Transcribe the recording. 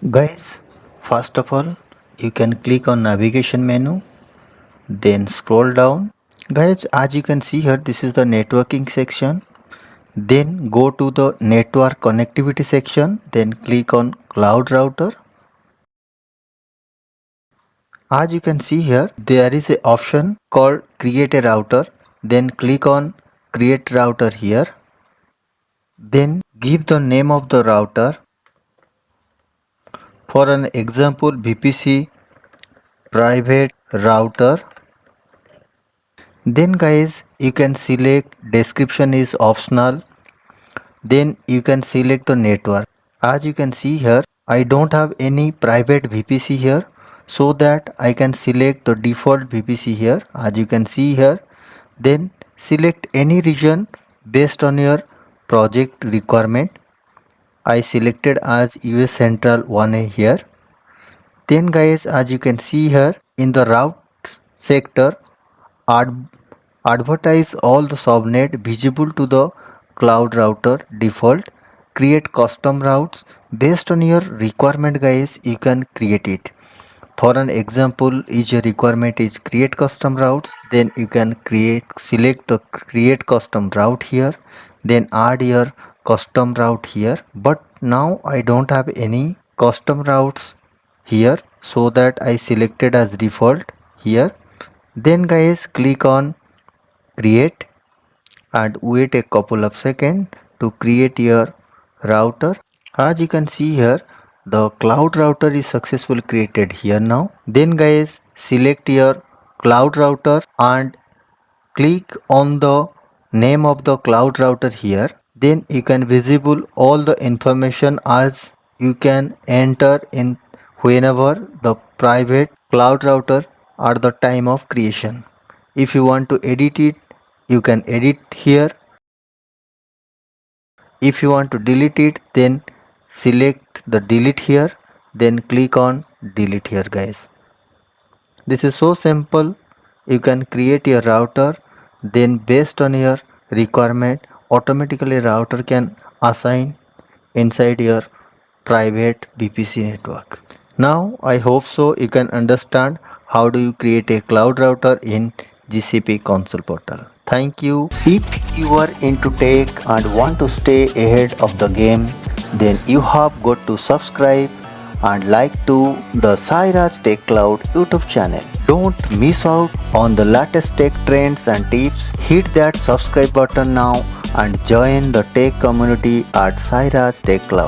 Guys, first of all, you can click on navigation menu, then scroll down. Guys, as you can see here, this is the networking section. Then go to the network connectivity section, then click on cloud router. As you can see here, there is a option called create a router. Then click on create router here. Then give the name of the router. For an example, VPC private router. Then guys, you can select description is optional. Then you can select the network. As you can see here, I don't have any private VPC here, so that I can select the default VPC here. As you can see here, then select any region based on your project requirement. I selected as US Central 1A here. Then guys, as you can see here, in the route sector, advertise all the subnet visible to the cloud router default. Create custom routes based on your requirement. Guys, you can create it. For an example, if your requirement is create custom routes, then you can select the create custom route here, then add your custom route here. But now I don't have any custom routes here, so that I selected as default here. Then guys, click on create and wait a couple of seconds to create your router. As you can see here, the cloud router is successfully created here now. Then guys, select your cloud router and click on the name of the cloud router here. Then you can visible all the information as you can enter in whenever the private cloud router at the time of creation. If you want to edit it, you can edit here. If you want to delete it, then select the delete here, then click on delete here. Guys, this is so simple. You can create your router, then based on your requirement, automatically router can assign inside your private VPC network. Now I hope so you can understand how do you create a cloud router in GCP console portal. Thank you. If you are into tech and want to stay ahead of the game, then you have got to subscribe and like to the Sairaj Tech Cloud YouTube channel. Don't miss out on the latest tech trends and tips. Hit that subscribe button now and join the tech community at Sairaj Tech Cloud.